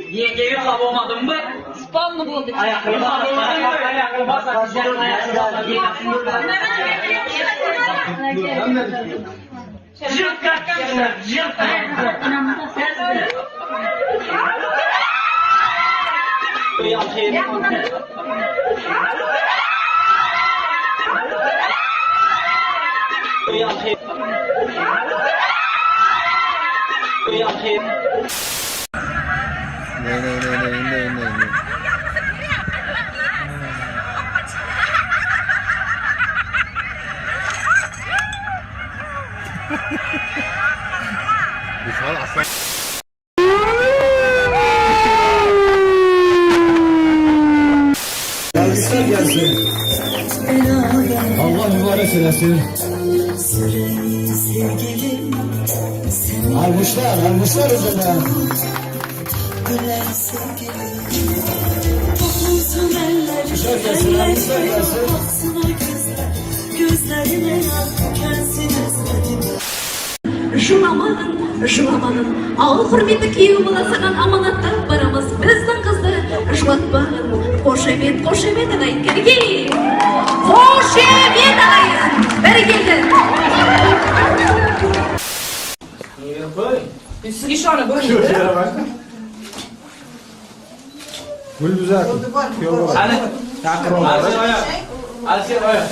Yengeyi kavamadım mı? Spam mı bulduk? Ayakları bas, güzel ayakları Cırt kalkmışlar, cırt Ne. Güzel aslan. Gelsin gelsin. Allah mübarek eylesin. Almışlar üzerine. Güzel gelsin, almışlar gelsin. Gözlerine kendsin Rüşvamanın Ağır hürmeti kiyu bulasıgan amanatta baramız bizden kızları Rüşvat bağın Koşevet agayın kergi Koşevet agayın Beri geldi Siz şu an böyle mi? Gülbüzak. Hadi. Alsın oya.